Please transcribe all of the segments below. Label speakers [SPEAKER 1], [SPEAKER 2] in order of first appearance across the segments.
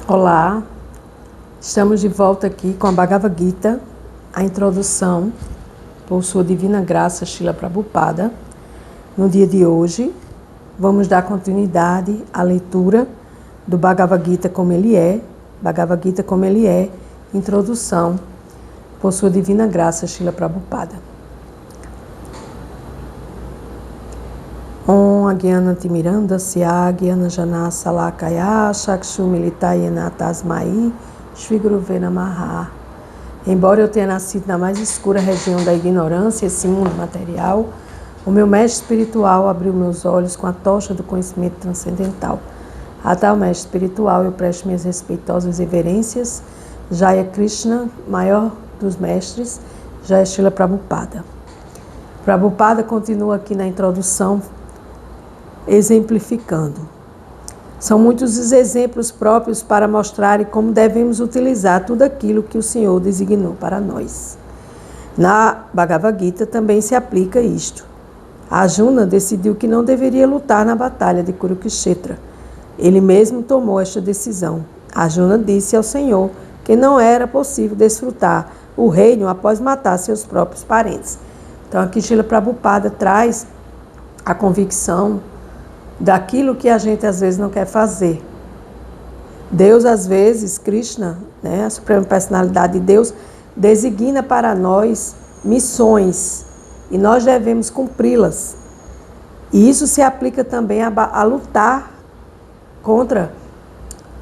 [SPEAKER 1] Olá, estamos de volta aqui com a Bhagavad Gita, a introdução por sua divina graça Srila Prabhupada. No dia de hoje, vamos dar continuidade à leitura do Bhagavad Gita como ele é, introdução por sua divina graça Srila Prabhupada. Om Agyanatimirandasya Gyanajana Salakaya Chakshumilitayena Tasmai Shri Guruve Namaha. Embora eu tenha nascido na mais escura região da ignorância, esse mundo material, o meu mestre espiritual abriu meus olhos com a tocha do conhecimento transcendental. A tal mestre espiritual eu presto minhas respeitosas reverências. Jaya Krishna, maior dos mestres, Jaya Srila Prabhupada. Prabhupada continua aqui na introdução, exemplificando. São muitos os exemplos próprios para mostrarem como devemos utilizar tudo aquilo que o Senhor designou para nós. Na Bhagavad Gita também se aplica isto. Arjuna decidiu que não deveria lutar na batalha de Kurukshetra. Ele mesmo tomou esta decisão. Arjuna disse ao Senhor que não era possível desfrutar o reino após matar seus próprios parentes. Então aqui Srila Prabhupada traz a convicção daquilo que a gente às vezes não quer fazer. Deus às vezes, Krishna, a Suprema Personalidade de Deus, designa para nós missões e nós devemos cumpri-las. E isso se aplica também a lutar contra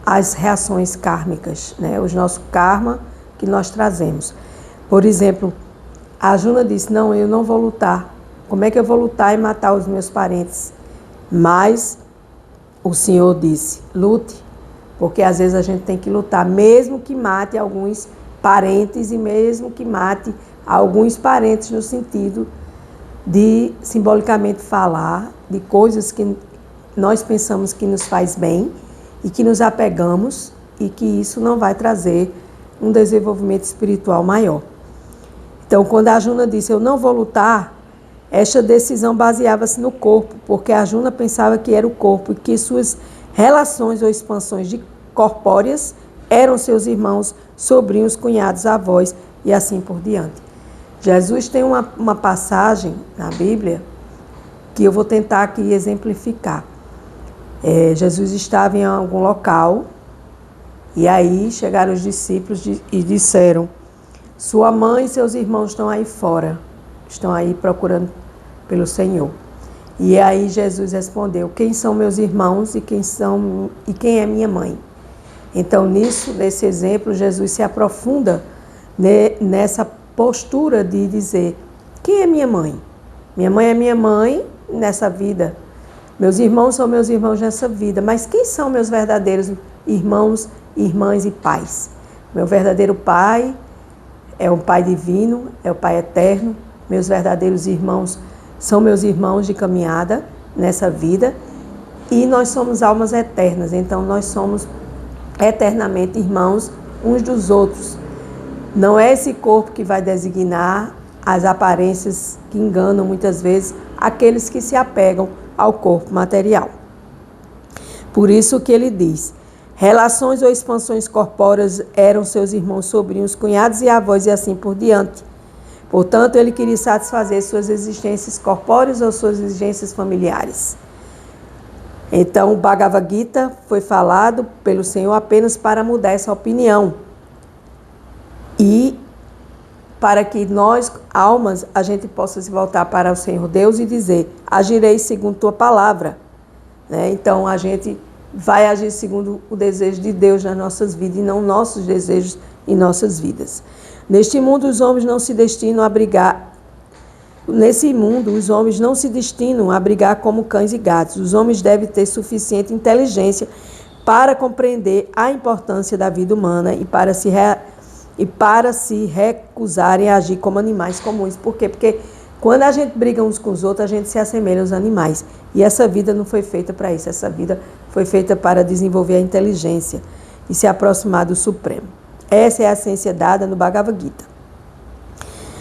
[SPEAKER 1] as reações kármicas, os nossos karma que nós trazemos. Por exemplo, a Arjuna disse, não, eu não vou lutar. Como é que eu vou lutar e matar os meus parentes? Mas o Senhor disse, lute, porque às vezes a gente tem que lutar, mesmo que mate alguns parentes e mesmo que mate alguns parentes no sentido de simbolicamente falar de coisas que nós pensamos que nos faz bem e que nos apegamos e que isso não vai trazer um desenvolvimento espiritual maior. Então, quando a Arjuna disse, eu não vou lutar, esta decisão baseava-se no corpo, porque Arjuna pensava que era o corpo e que suas relações ou expansões corpóreas eram seus irmãos, sobrinhos, cunhados, avós e assim por diante. Jesus tem uma passagem na Bíblia que eu vou tentar aqui exemplificar. Jesus estava em algum local e aí chegaram os discípulos e disseram, sua mãe e seus irmãos estão aí fora, estão aí procurando pelo Senhor. E aí Jesus respondeu, quem são meus irmãos e quem é minha mãe? Então nesse exemplo, Jesus se aprofunda nessa postura de dizer, quem é minha mãe? Minha mãe é minha mãe nessa vida. Meus irmãos são meus irmãos nessa vida. Mas quem são meus verdadeiros irmãos, irmãs e pais? Meu verdadeiro pai é o Pai Divino, é o Pai Eterno. Meus verdadeiros irmãos são meus irmãos de caminhada nessa vida. E nós somos almas eternas, então nós somos eternamente irmãos uns dos outros. Não é esse corpo que vai designar as aparências que enganam muitas vezes aqueles que se apegam ao corpo material. Por isso que ele diz, relações ou expansões corpóreas eram seus irmãos, sobrinhos, cunhados e avós e assim por diante. Portanto, ele queria satisfazer suas existências corpóreas ou suas exigências familiares. Então, o Bhagavad Gita foi falado pelo Senhor apenas para mudar essa opinião. E para que nós, almas, a gente possa se voltar para o Senhor Deus e dizer, agirei segundo tua palavra. Então, a gente vai agir segundo o desejo de Deus nas nossas vidas e não nossos desejos em nossas vidas. Neste mundo, os homens não se destinam a brigar. Nesse mundo, os homens não se destinam a brigar como cães e gatos. Os homens devem ter suficiente inteligência para compreender a importância da vida humana e para se recusarem a agir como animais comuns. Por quê? Porque quando a gente briga uns com os outros, a gente se assemelha aos animais. E essa vida não foi feita para isso. Essa vida foi feita para desenvolver a inteligência e se aproximar do Supremo. Essa é a essência dada no Bhagavad Gita.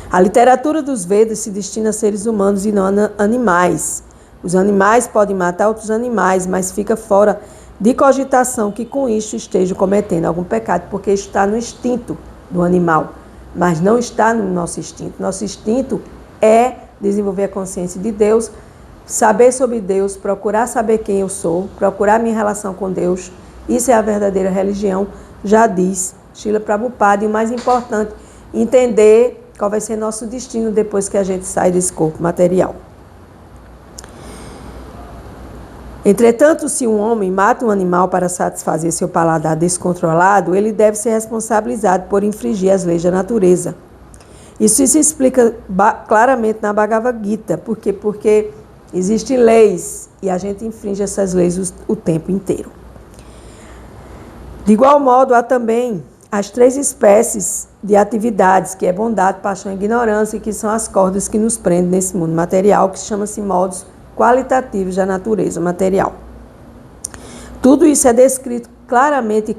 [SPEAKER 1] A literatura dos Vedas se destina a seres humanos e não a animais. Os animais podem matar outros animais, mas fica fora de cogitação que com isto esteja cometendo algum pecado, porque está no instinto do animal, mas não está no nosso instinto. Nosso instinto é desenvolver a consciência de Deus, saber sobre Deus, procurar saber quem eu sou, procurar minha relação com Deus. Isso é a verdadeira religião, já diz Srila Prabhupada. E o mais importante, entender qual vai ser nosso destino depois que a gente sai desse corpo material. Entretanto, se um homem mata um animal para satisfazer seu paladar descontrolado, ele deve ser responsabilizado por infringir as leis da natureza. Isso se explica claramente na Bhagavad Gita. Por quê? Porque existem leis e a gente infringe essas leis o tempo inteiro. De igual modo, há também as 3 espécies de atividades, que é bondade, paixão e ignorância, que são as cordas que nos prendem nesse mundo material, que chama-se modos qualitativos da natureza material. Tudo isso é descrito claramente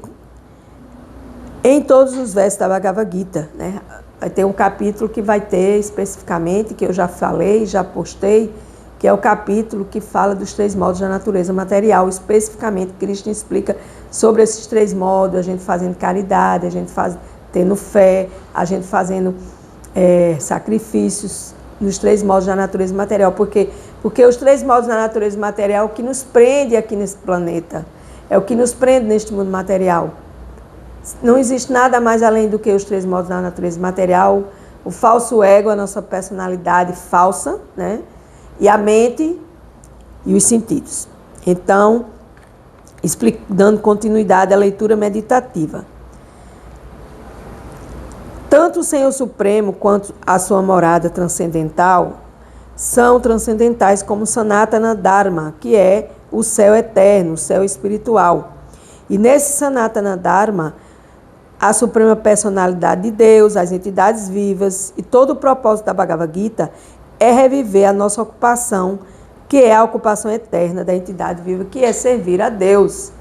[SPEAKER 1] em todos os versos da Bhagavad Gita, né? Vai ter um capítulo que vai ter especificamente, que eu já falei, já postei, que é o capítulo que fala dos 3 modos da natureza material. Especificamente, Krishna explica sobre esses 3 modos, a gente fazendo caridade, a gente tendo fé, a gente fazendo sacrifícios nos 3 modos da natureza material. Por quê? Porque os 3 modos da natureza material é o que nos prende aqui nesse planeta, é o que nos prende neste mundo material. Não existe nada mais além do que os 3 modos da natureza material, o falso ego, a nossa personalidade falsa, né? E a mente e os sentidos. Então, dando continuidade à leitura meditativa. Tanto o Senhor Supremo quanto a sua morada transcendental são transcendentais como Sanatana Dharma, que é o céu eterno, o céu espiritual. E nesse Sanatana Dharma, a suprema personalidade de Deus, as entidades vivas e todo o propósito da Bhagavad Gita é reviver a nossa ocupação, que é a ocupação eterna da entidade viva, que é servir a Deus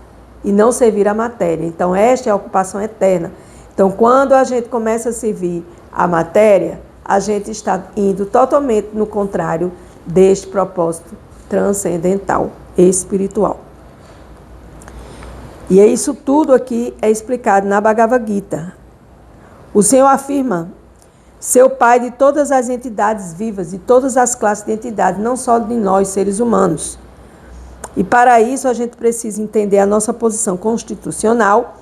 [SPEAKER 1] e não servir a matéria. Então, esta é a ocupação eterna. Então, quando a gente começa a servir a matéria, a gente está indo totalmente no contrário deste propósito transcendental e espiritual. E é isso tudo aqui é explicado na Bhagavad Gita. O Senhor afirma ser o Pai de todas as entidades vivas e todas as classes de entidades, não só de nós, seres humanos. E para isso a gente precisa entender a nossa posição constitucional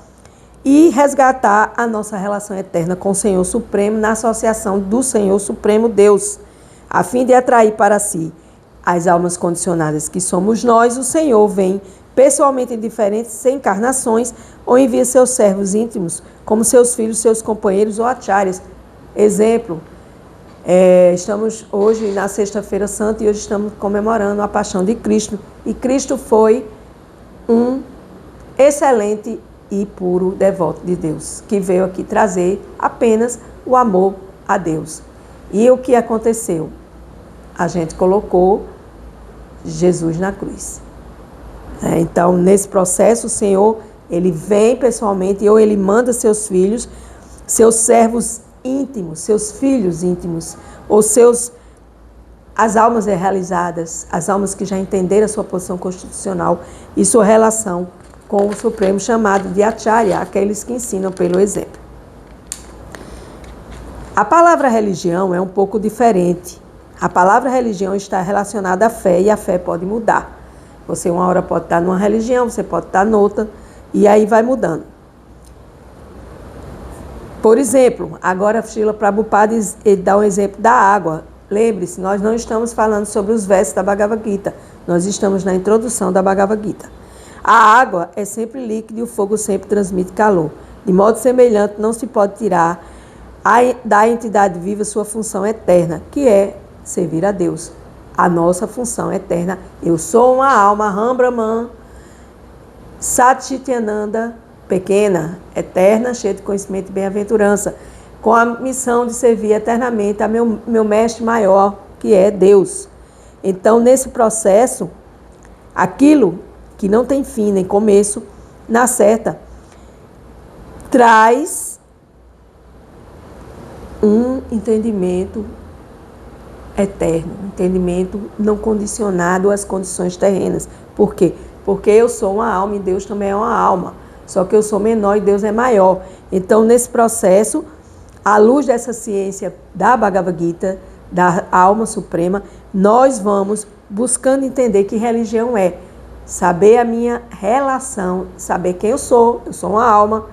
[SPEAKER 1] e resgatar a nossa relação eterna com o Senhor Supremo na associação do Senhor Supremo Deus, a fim de atrair para si as almas condicionadas que somos nós. O Senhor vem pessoalmente em diferentes encarnações ou envia seus servos íntimos, como seus filhos, seus companheiros ou acharyas. Exemplo, estamos hoje na Sexta-feira Santa e hoje estamos comemorando a Paixão de Cristo. E Cristo foi um excelente e puro devoto de Deus, que veio aqui trazer apenas o amor a Deus. E o que aconteceu? A gente colocou Jesus na cruz. Então, nesse processo, o Senhor, Ele vem pessoalmente, ou Ele manda seus filhos, seus servos íntimos, seus filhos íntimos, ou as almas realizadas, as almas que já entenderam a sua posição constitucional e sua relação com o Supremo, chamado de Acharya, aqueles que ensinam pelo exemplo. A palavra religião é um pouco diferente. A palavra religião está relacionada à fé e a fé pode mudar. Você uma hora pode estar numa religião, você pode estar noutra, e aí vai mudando. Por exemplo, agora Srila Prabhupada dá um exemplo da água. Lembre-se, nós não estamos falando sobre os versos da Bhagavad Gita, nós estamos na introdução da Bhagavad Gita. A água é sempre líquida e o fogo sempre transmite calor. De modo semelhante, não se pode tirar da entidade viva sua função eterna, que é servir a Deus. A nossa função eterna. Eu sou uma alma, Ram Brahman, Sat Chit Ananda, pequena, eterna, cheia de conhecimento e bem-aventurança, com a missão de servir eternamente a meu mestre maior, que é Deus. Então, nesse processo, aquilo que não tem fim nem começo, na certa, traz um entendimento eterno, um entendimento não condicionado às condições terrenas. Por quê? porque eu sou uma alma e Deus também é uma alma. Só que eu sou menor e Deus é maior. Então, nesse processo, à luz dessa ciência da Bhagavad Gita, da alma suprema, nós vamos buscando entender que religião é. Saber a minha relação, saber quem eu sou uma alma.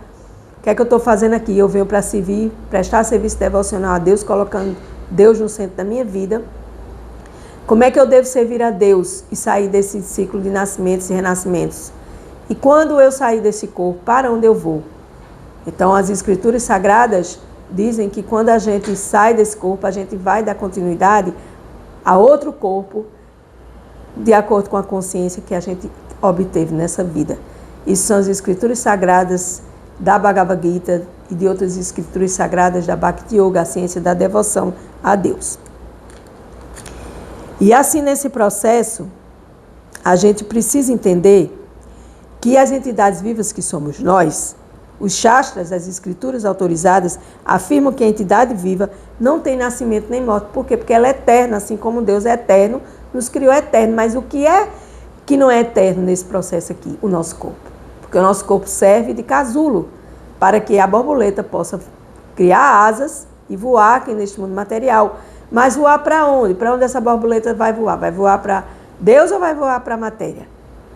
[SPEAKER 1] O que é que eu estou fazendo aqui? Eu venho para servir, prestar serviço devocional a Deus, colocando Deus no centro da minha vida. Como é que eu devo servir a Deus e sair desse ciclo de nascimentos e renascimentos? E quando eu sair desse corpo, para onde eu vou? Então, as Escrituras Sagradas dizem que quando a gente sai desse corpo, a gente vai dar continuidade a outro corpo, de acordo com a consciência que a gente obteve nessa vida. Isso são as Escrituras Sagradas da Bhagavad Gita e de outras Escrituras Sagradas da Bhakti Yoga, a ciência da devoção a Deus. E assim, nesse processo, a gente precisa entender que as entidades vivas que somos nós, os Shastras, as escrituras autorizadas, afirmam que a entidade viva não tem nascimento nem morte. Por quê? Porque ela é eterna, assim como Deus é eterno, nos criou eterno. Mas o que é que não é eterno nesse processo aqui? O nosso corpo. Porque o nosso corpo serve de casulo para que a borboleta possa criar asas e voar aqui neste mundo material. Mas voar para onde? Para onde essa borboleta vai voar? Vai voar para Deus ou vai voar para a matéria?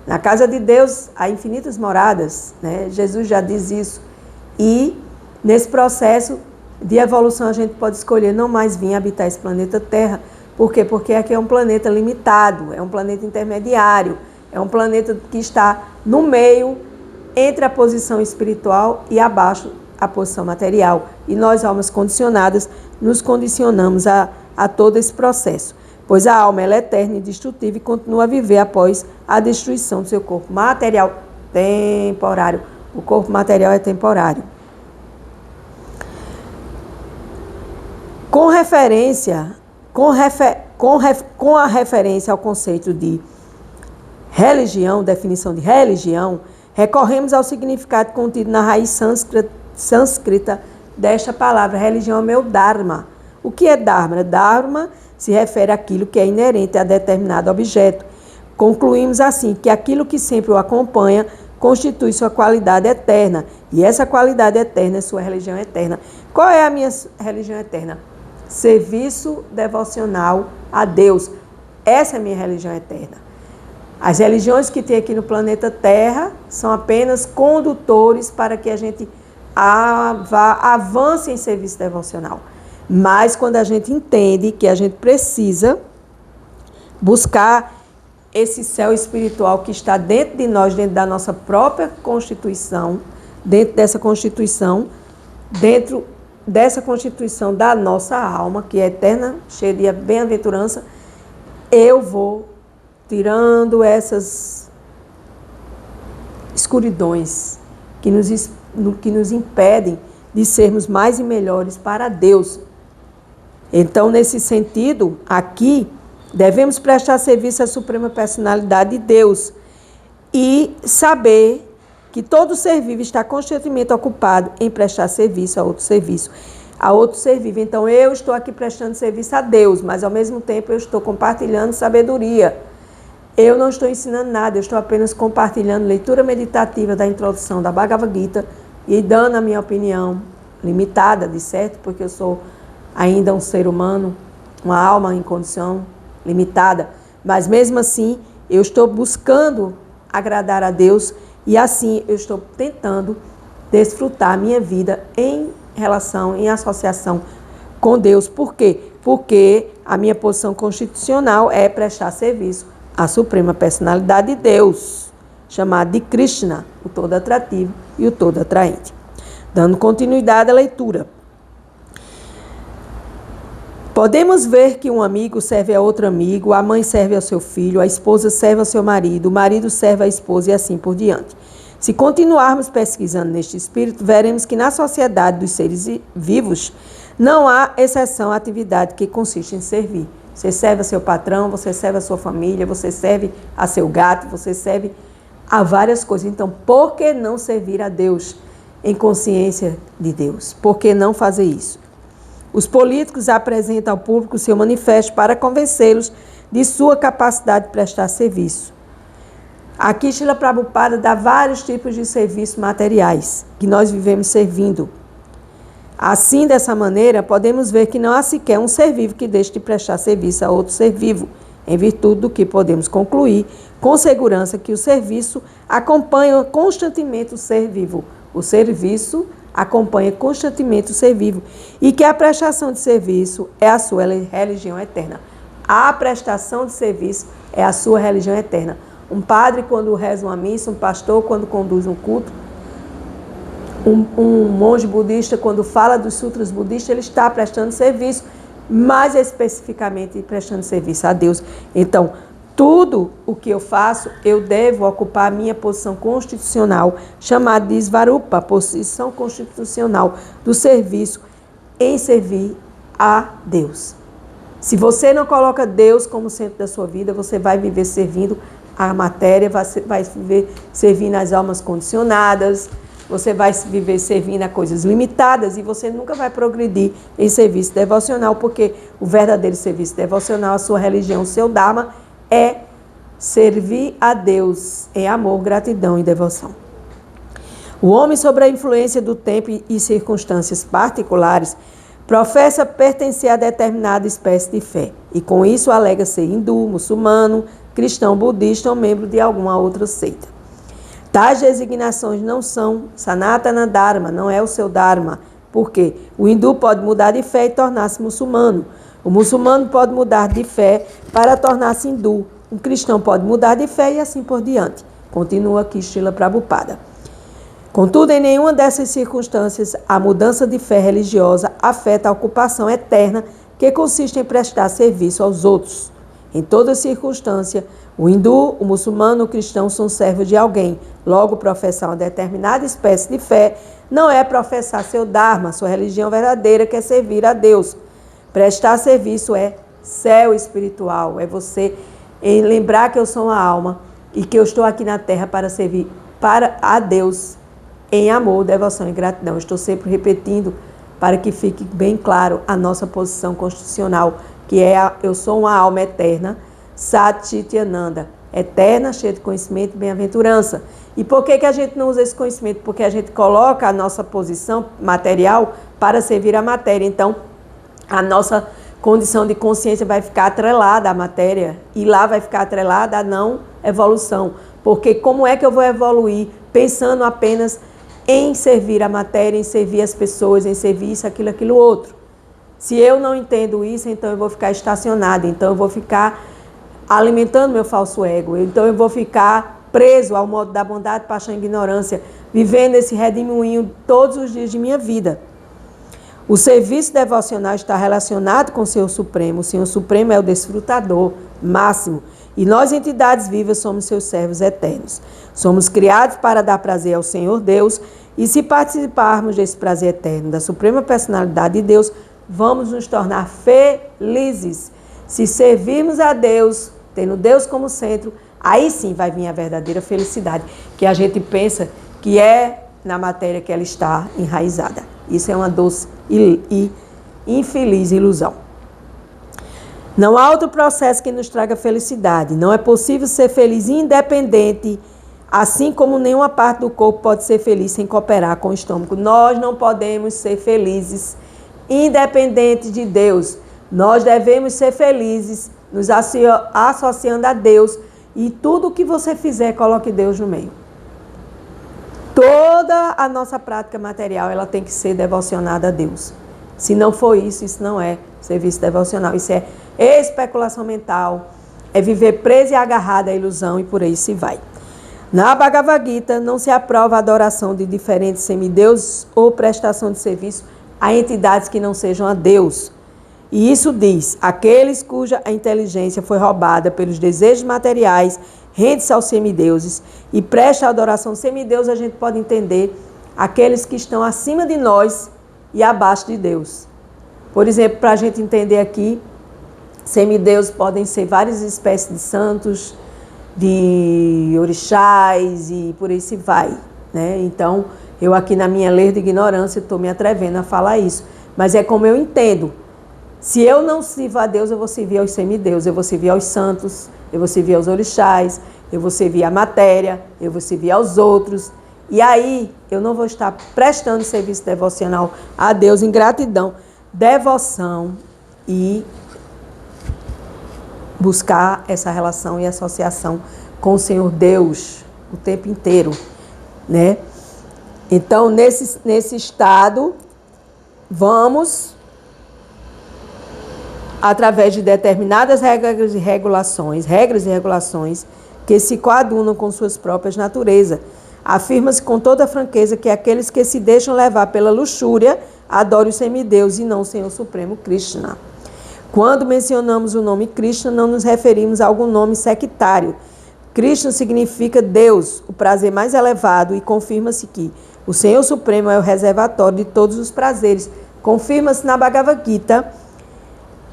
[SPEAKER 1] Na casa de Deus há infinitas moradas, né? Jesus já diz isso. E nesse processo de evolução a gente pode escolher não mais vir habitar esse planeta Terra. Por quê? Porque aqui é um planeta limitado, é um planeta intermediário, é um planeta que está no meio entre a posição espiritual e abaixo a posição material. E nós, almas condicionadas, nos condicionamos a todo esse processo. Pois a alma ela é eterna e indestrutível e continua a viver após a destruição do seu corpo material temporário. O corpo material é temporário. Com a referência ao conceito de religião, definição de religião, recorremos ao significado contido na raiz sânscrita desta palavra. Religião é o meu dharma. O que é dharma? Dharma se refere àquilo que é inerente a determinado objeto. Concluímos assim que aquilo que sempre o acompanha constitui sua qualidade eterna. E essa qualidade eterna é sua religião eterna. Qual é a minha religião eterna? Serviço devocional a Deus. Essa é a minha religião eterna. As religiões que tem aqui no planeta Terra são apenas condutores para que a gente avance em serviço devocional. Mas quando a gente entende que a gente precisa buscar esse céu espiritual que está dentro de nós, dentro da nossa própria constituição, dentro dessa constituição da nossa alma, que é eterna, cheia de bem-aventurança, eu vou tirando essas escuridões que nos impedem de sermos mais e melhores para Deus. Então, nesse sentido, aqui, devemos prestar serviço à Suprema Personalidade de Deus e saber que todo ser vivo está constantemente ocupado em prestar serviço a outro ser vivo. Então, eu estou aqui prestando serviço a Deus, mas ao mesmo tempo eu estou compartilhando sabedoria. Eu não estou ensinando nada, eu estou apenas compartilhando leitura meditativa da introdução da Bhagavad Gita e dando a minha opinião limitada, de certo, porque eu sou ainda um ser humano, uma alma em condição limitada, mas mesmo assim eu estou buscando agradar a Deus e assim eu estou tentando desfrutar a minha vida em relação, em associação com Deus. Por quê? Porque a minha posição constitucional é prestar serviço à Suprema Personalidade de Deus, chamado de Krishna, o todo atrativo e o todo atraente. Dando continuidade à leitura. Podemos ver que um amigo serve a outro amigo, a mãe serve ao seu filho, a esposa serve ao seu marido, o marido serve à esposa e assim por diante. Se continuarmos pesquisando neste espírito, veremos que na sociedade dos seres vivos não há exceção à atividade que consiste em servir. Você serve a seu patrão, você serve a sua família, você serve a seu gato, você serve a várias coisas. Então, por que não servir a Deus em consciência de Deus? Por que não fazer isso? Os políticos apresentam ao público seu manifesto para convencê-los de sua capacidade de prestar serviço. Aqui, Srila Prabhupada dá vários tipos de serviços materiais que nós vivemos servindo. Assim, dessa maneira, podemos ver que não há sequer um ser vivo que deixe de prestar serviço a outro ser vivo, em virtude do que podemos concluir com segurança que o serviço acompanha constantemente o ser vivo. O serviço acompanha constantemente o ser vivo e que a prestação de serviço é a sua religião eterna. A prestação de serviço é a sua religião eterna. Um padre, quando reza uma missa, um pastor, quando conduz um culto, um monge budista, quando fala dos sutras budistas, ele está prestando serviço, mais especificamente prestando serviço a Deus. Então, tudo o que eu faço, eu devo ocupar a minha posição constitucional, chamada de Svarupa, posição constitucional do serviço em servir a Deus. Se você não coloca Deus como centro da sua vida, você vai viver servindo a matéria, vai viver servindo as almas condicionadas, você vai viver servindo a coisas limitadas e você nunca vai progredir em serviço devocional, porque o verdadeiro serviço devocional, a sua religião, o seu Dharma, é servir a Deus em amor, gratidão e devoção. O homem, sob a influência do tempo e circunstâncias particulares, professa pertencer a determinada espécie de fé e com isso alega ser hindu, muçulmano, cristão, budista ou membro de alguma outra seita. Tais designações não são Sanatana Dharma, não é o seu Dharma, porque o hindu pode mudar de fé e tornar-se muçulmano. O muçulmano pode mudar de fé para tornar-se hindu. Um cristão pode mudar de fé e assim por diante. Continua aqui Srila Prabhupada. Contudo, em nenhuma dessas circunstâncias, a mudança de fé religiosa afeta a ocupação eterna que consiste em prestar serviço aos outros. Em toda circunstância, o hindu, o muçulmano, o cristão são servos de alguém. Logo, professar uma determinada espécie de fé não é professar seu Dharma, sua religião verdadeira, que é servir a Deus. Prestar serviço é céu espiritual, é você lembrar que eu sou uma alma e que eu estou aqui na terra para servir para a Deus em amor, devoção e gratidão. Estou sempre repetindo para que fique bem claro a nossa posição constitucional, que é eu sou uma alma eterna, Sat Chit Ananda, eterna, cheia de conhecimento e bem-aventurança. E por que a gente não usa esse conhecimento? Porque a gente coloca a nossa posição material para servir a matéria. Então, a nossa condição de consciência vai ficar atrelada à matéria e lá vai ficar atrelada à não evolução. Porque como é que eu vou evoluir pensando apenas em servir a matéria, em servir as pessoas, em servir isso, aquilo, outro? Se eu não entendo isso, então eu vou ficar estacionada, então eu vou ficar alimentando meu falso ego, então eu vou ficar preso ao modo da bondade, paixão e ignorância, vivendo esse redemoinho todos os dias de minha vida. O serviço devocional está relacionado com o Senhor Supremo. O Senhor Supremo é o desfrutador máximo. E nós, entidades vivas, somos seus servos eternos. Somos criados para dar prazer ao Senhor Deus. E se participarmos desse prazer eterno da Suprema Personalidade de Deus, vamos nos tornar felizes. Se servirmos a Deus, tendo Deus como centro, aí sim vai vir a verdadeira felicidade, que a gente pensa que é na matéria que ela está enraizada. Isso é uma doce e infeliz ilusão. Não há outro processo que nos traga felicidade. Não é possível ser feliz independente, assim como nenhuma parte do corpo pode ser feliz sem cooperar com o estômago. Nós não podemos ser felizes independente de Deus. Nós devemos ser felizes nos associando a Deus, e tudo o que você fizer, coloque Deus no meio. Toda a nossa prática material, ela tem que ser devocionada a Deus. Se não for isso, isso não é serviço devocional. Isso é especulação mental, é viver preso e agarrado à ilusão e por aí se vai. Na Bhagavad Gita, não se aprova a adoração de diferentes semideuses ou prestação de serviço a entidades que não sejam a Deus. E isso diz, aqueles cuja inteligência foi roubada pelos desejos materiais, rende-se aos semideuses e presta a adoração. Semideus a gente pode entender aqueles que estão acima de nós e abaixo de Deus. Por exemplo, para a gente entender aqui, semideuses podem ser várias espécies de santos, de orixás e por aí se vai, né? Então, eu aqui na minha lerda ignorância estou me atrevendo a falar isso. Mas é como eu entendo. Se eu não sirvo a Deus, eu vou servir aos semideuses, eu vou servir aos santos, eu vou servir aos orixás, eu vou servir a matéria, eu vou servir aos outros. E aí eu não vou estar prestando serviço devocional a Deus em gratidão, devoção e buscar essa relação e associação com o Senhor Deus o tempo inteiro, né? Então, nesse estado, vamos, através de determinadas regras e regulações, que se coadunam com suas próprias naturezas, afirma-se com toda franqueza que aqueles que se deixam levar pela luxúria adoram o semideus e não o Senhor Supremo Krishna. Quando mencionamos o nome Krishna, não nos referimos a algum nome sectário. Krishna significa Deus, o prazer mais elevado, e confirma-se que o Senhor Supremo é o reservatório de todos os prazeres. Confirma-se na Bhagavad Gita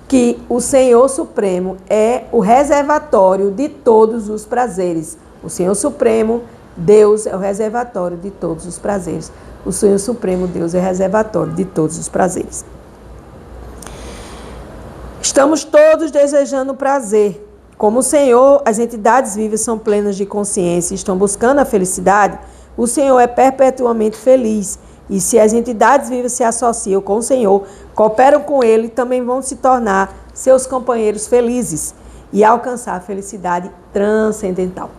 [SPEAKER 1] que o Senhor Supremo é o reservatório de todos os prazeres. O Senhor Supremo, Deus, é o reservatório de todos os prazeres. O Senhor Supremo, Deus, é o reservatório de todos os prazeres. Estamos todos desejando prazer. Como o Senhor, as entidades vivas são plenas de consciência e estão buscando a felicidade, o Senhor é perpetuamente feliz. E se as entidades vivas se associam com o Senhor, cooperam com Ele, também vão se tornar seus companheiros felizes e alcançar a felicidade transcendental.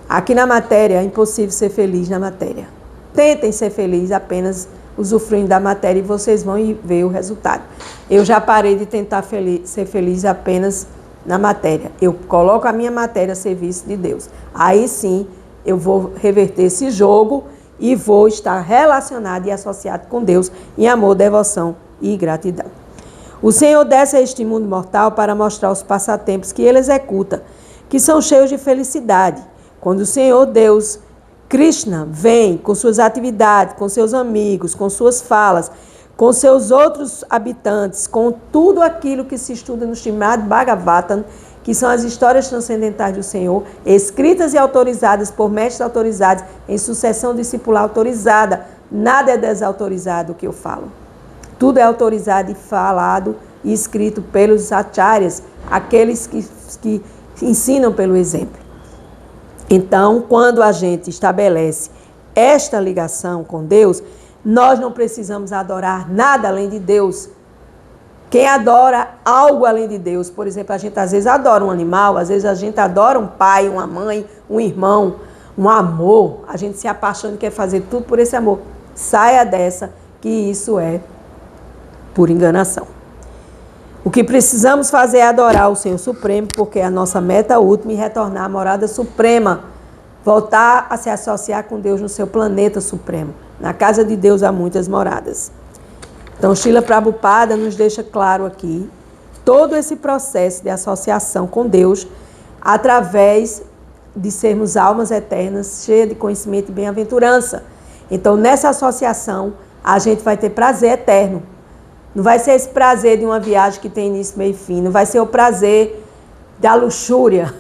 [SPEAKER 1] Aqui na matéria, é impossível ser feliz na matéria. Tentem ser felizes apenas usufruindo da matéria e vocês vão ver o resultado. Eu já parei de tentar ser feliz apenas na matéria. Eu coloco a minha matéria a serviço de Deus. Aí sim, eu vou reverter esse jogo e vou estar relacionado e associado com Deus em amor, devoção e gratidão. O Senhor desce a este mundo mortal para mostrar os passatempos que Ele executa, que são cheios de felicidade. Quando o Senhor Deus, Krishna, vem com suas atividades, com seus amigos, com suas falas, com seus outros habitantes, com tudo aquilo que se estuda no Srimad Bhagavatam, que são as histórias transcendentais do Senhor, escritas e autorizadas por mestres autorizados, em sucessão discipular autorizada. Nada é desautorizado o que eu falo. Tudo é autorizado e falado e escrito pelos acharyas, aqueles que ensinam pelo exemplo. Então, quando a gente estabelece esta ligação com Deus, nós não precisamos adorar nada além de Deus. Quem adora algo além de Deus, por exemplo, a gente às vezes adora um animal, às vezes a gente adora um pai, uma mãe, um irmão, um amor. A gente se apaixona e quer fazer tudo por esse amor. Saia dessa, que isso é por enganação. O que precisamos fazer é adorar o Senhor Supremo, porque é a nossa meta última e retornar à morada suprema. Voltar a se associar com Deus no seu planeta supremo. Na casa de Deus há muitas moradas. Então, Srila Prabhupada nos deixa claro aqui todo esse processo de associação com Deus através de sermos almas eternas, cheias de conhecimento e bem-aventurança. Então, nessa associação, a gente vai ter prazer eterno. Não vai ser esse prazer de uma viagem que tem início, meio e fim. Não vai ser o prazer da luxúria.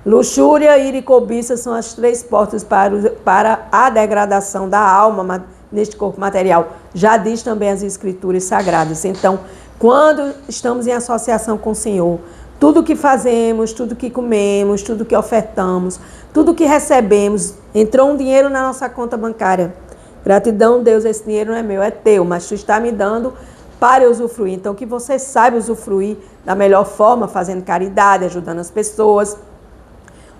[SPEAKER 1] Luxúria, ira e cobiça são as três portas para a degradação da alma neste corpo material. Já diz também as escrituras sagradas. Então, quando estamos em associação com o Senhor, tudo que fazemos, tudo que comemos, tudo que ofertamos, tudo que recebemos, entrou um dinheiro na nossa conta bancária. Gratidão, Deus, esse dinheiro não é meu, é teu, mas tu está me dando para eu usufruir. Então, que você saiba usufruir da melhor forma, fazendo caridade, ajudando as pessoas,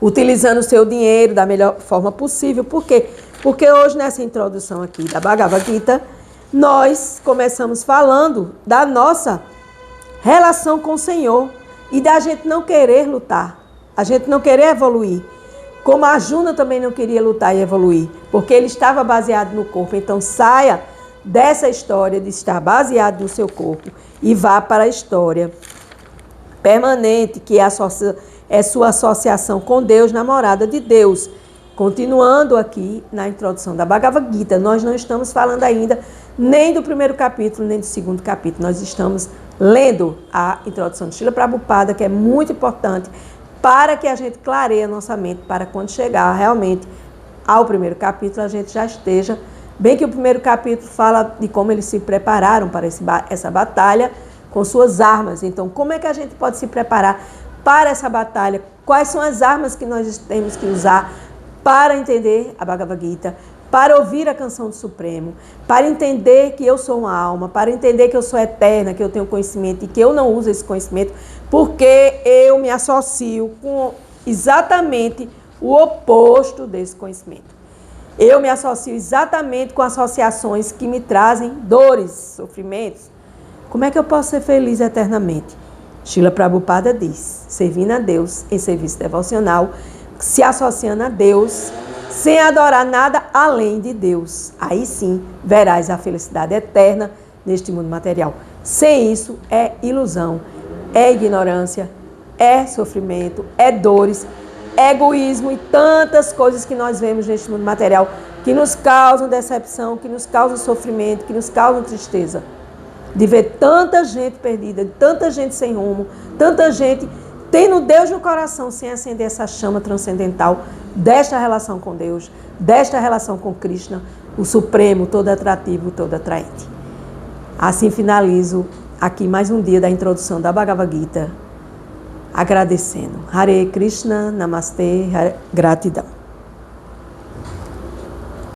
[SPEAKER 1] utilizando o seu dinheiro da melhor forma possível. Por quê? Porque hoje, nessa introdução aqui da Bhagavad Gita, nós começamos falando da nossa relação com o Senhor e da gente não querer lutar, a gente não querer evoluir. Como a Arjuna também não queria lutar e evoluir, porque ele estava baseado no corpo. Então saia dessa história de estar baseado no seu corpo e vá para a história permanente, que é sua associação com Deus, na morada de Deus. Continuando aqui na introdução da Bhagavad Gita, nós não estamos falando ainda nem do primeiro capítulo, nem do segundo capítulo. Nós estamos lendo a introdução de Srila Prabhupada, que é muito importante para que a gente clareie a nossa mente, para quando chegar realmente ao primeiro capítulo, a gente já esteja... Bem que o primeiro capítulo fala de como eles se prepararam para essa batalha com suas armas. Então, como é que a gente pode se preparar para essa batalha quais são as armas que nós temos que usar para entender a Bhagavad Gita, para ouvir a canção do Supremo, para entender que eu sou uma alma, para entender que eu sou eterna, que eu tenho conhecimento e que eu não uso esse conhecimento porque eu me associo com exatamente o oposto desse conhecimento. Eu me associo exatamente com associações que me trazem dores, sofrimentos. Como é que eu posso ser feliz eternamente? Srila Prabhupada diz, servindo a Deus em serviço devocional, se associando a Deus, sem adorar nada além de Deus. Aí sim, verás a felicidade eterna neste mundo material. Sem isso, é ilusão, é ignorância, é sofrimento, é dores, é egoísmo e tantas coisas que nós vemos neste mundo material que nos causam decepção, que nos causam sofrimento, que nos causam tristeza. De ver tanta gente perdida, tanta gente sem rumo, tanta gente tendo Deus no coração sem acender essa chama transcendental desta relação com Deus, desta relação com Krishna, o Supremo, todo atrativo, todo atraente. Assim finalizo aqui mais um dia da introdução da Bhagavad Gita, agradecendo. Hare Krishna, Namastê, gratidão.